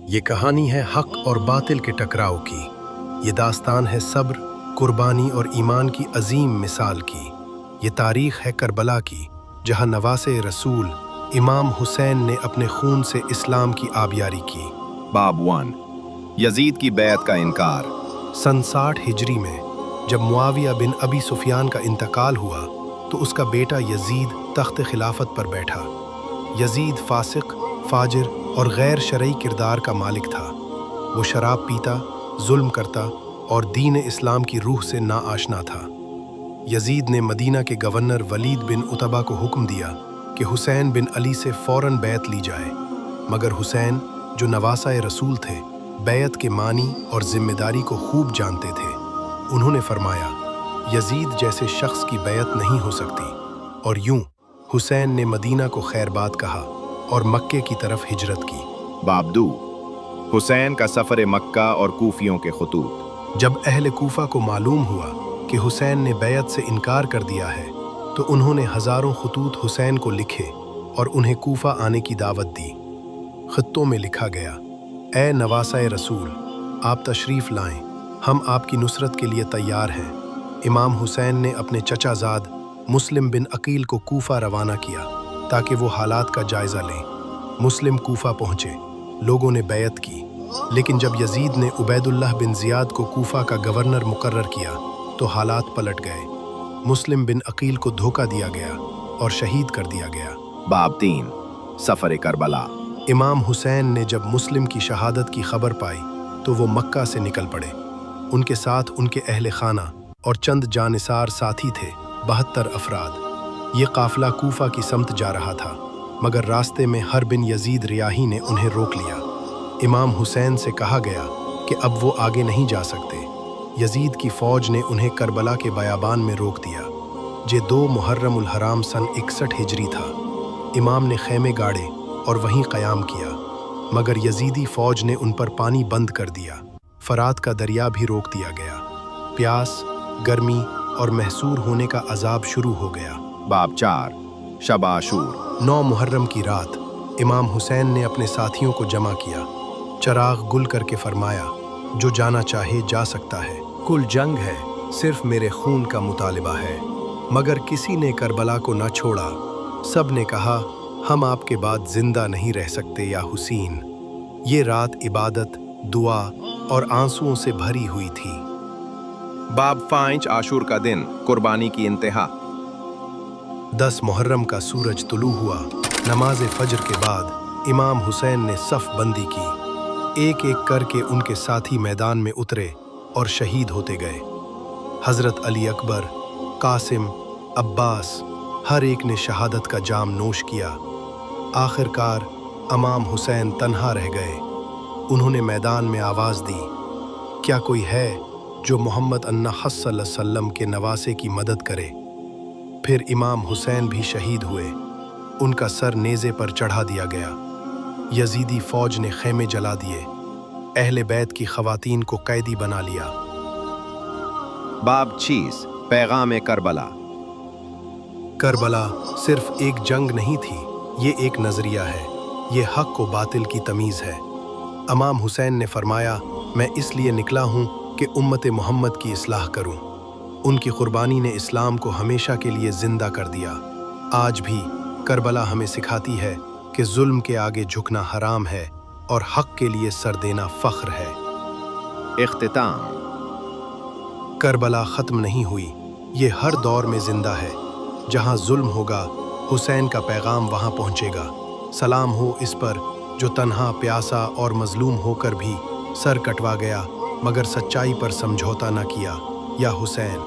یہ کہانی ہے حق اور باطل کے ٹکراؤ کی۔ یہ داستان ہے صبر، قربانی اور ایمان کی عظیم مثال کی۔ یہ تاریخ ہے کربلا کی، جہاں نواسے رسول امام حسین نے اپنے خون سے اسلام کی آبیاری کی۔ باب 1 یزید کی بیعت کا انکار۔ سن 60 ہجری میں جب معاویہ بن ابی سفیان کا انتقال ہوا تو اس کا بیٹا یزید تخت خلافت پر بیٹھا۔ یزید فاسق، فاجر اور غیر شرعی کردار کا مالک تھا۔ وہ شراب پیتا، ظلم کرتا اور دین اسلام کی روح سے ناآشنا تھا۔ یزید نے مدینہ کے گورنر ولید بن عتبہ کو حکم دیا کہ حسین بن علی سے فوراً بیعت لی جائے، مگر حسین جو نواسۂ رسول تھے بیعت کے معنی اور ذمہ داری کو خوب جانتے تھے۔ انہوں نے فرمایا، یزید جیسے شخص کی بیعت نہیں ہو سکتی، اور یوں حسین نے مدینہ کو خیر بات کہا اور مکے کی طرف ہجرت کی۔ باب 2 حسین کا سفر مکہ اور کوفیوں کے خطوط۔ جب اہل کوفہ کو معلوم ہوا کہ حسین نے بیعت سے انکار کر دیا ہے تو انہوں نے ہزاروں خطوط حسین کو لکھے اور انہیں کوفہ آنے کی دعوت دی۔ خطوں میں لکھا گیا، اے نواسۂ رسول، آپ تشریف لائیں، ہم آپ کی نصرت کے لیے تیار ہیں۔ امام حسین نے اپنے چچا زاد مسلم بن عقیل کو کوفہ روانہ کیا تاکہ وہ حالات کا جائزہ لیں۔ مسلم کوفہ پہنچے، لوگوں نے بیعت کی، لیکن جب یزید نے عبید اللہ بن زیاد کو کوفہ کا گورنر مقرر کیا تو حالات پلٹ گئے۔ مسلم بن عقیل کو دھوکہ دیا گیا اور شہید کر دیا گیا۔ باب 3 سفر کربلا۔ امام حسین نے جب مسلم کی شہادت کی خبر پائی تو وہ مکہ سے نکل پڑے۔ ان کے ساتھ ان کے اہل خانہ اور چند جانثار ساتھی تھے، 72 افراد۔ یہ قافلہ کوفہ کی سمت جا رہا تھا، مگر راستے میں ہر بن یزید ریاحی نے انہیں روک لیا۔ امام حسین سے کہا گیا کہ اب وہ آگے نہیں جا سکتے۔ یزید کی فوج نے انہیں کربلا کے بیابان میں روک دیا۔ یہ 2 محرم الحرام سن 61 ہجری تھا۔ امام نے خیمے گاڑے اور وہیں قیام کیا، مگر یزیدی فوج نے ان پر پانی بند کر دیا۔ فرات کا دریا بھی روک دیا گیا۔ پیاس، گرمی اور محصور ہونے کا عذاب شروع ہو گیا۔ باب 4 شب عاشور۔ 9 محرم کی رات امام حسین نے اپنے ساتھیوں کو جمع کیا، چراغ گل کر کے فرمایا، جو جانا چاہے جا سکتا ہے، کل جنگ ہے، صرف میرے خون کا مطالبہ ہے۔ مگر کسی نے کربلا کو نہ چھوڑا۔ سب نے کہا، ہم آپ کے بعد زندہ نہیں رہ سکتے یا حسین۔ یہ رات عبادت، دعا اور آنسوؤں سے بھری ہوئی تھی۔ باب 5 عاشور کا دن، قربانی کی انتہا۔ 10 محرم کا سورج طلوع ہوا۔ نماز فجر کے بعد امام حسین نے صف بندی کی۔ ایک ایک کر کے ان کے ساتھی میدان میں اترے اور شہید ہوتے گئے۔ حضرت علی اکبر، قاسم، عباس، ہر ایک نے شہادت کا جام نوش کیا۔ آخر کار امام حسین تنہا رہ گئے۔ انہوں نے میدان میں آواز دی، کیا کوئی ہے جو محمد صلی اللہ علیہ وسلم کے نواسے کی مدد کرے؟ پھر امام حسین بھی شہید ہوئے۔ ان کا سر نیزے پر چڑھا دیا گیا۔ یزیدی فوج نے خیمے جلا دیے۔ اہل بیت کی خواتین کو قیدی بنا لیا۔ باب 6 پیغام کربلا۔ کربلا صرف ایک جنگ نہیں تھی، یہ ایک نظریہ ہے، یہ حق و باطل کی تمیز ہے۔ امام حسین نے فرمایا، میں اس لیے نکلا ہوں کہ امت محمد کی اصلاح کروں۔ ان کی قربانی نے اسلام کو ہمیشہ کے لیے زندہ کر دیا۔ آج بھی کربلا ہمیں سکھاتی ہے کہ ظلم کے آگے جھکنا حرام ہے اور حق کے لیے سر دینا فخر ہے۔ اختتام۔ کربلا ختم نہیں ہوئی، یہ ہر دور میں زندہ ہے۔ جہاں ظلم ہوگا، حسین کا پیغام وہاں پہنچے گا۔ سلام ہو اس پر جو تنہا، پیاسا اور مظلوم ہو کر بھی سر کٹوا گیا مگر سچائی پر سمجھوتا نہ کیا۔ یا حسین۔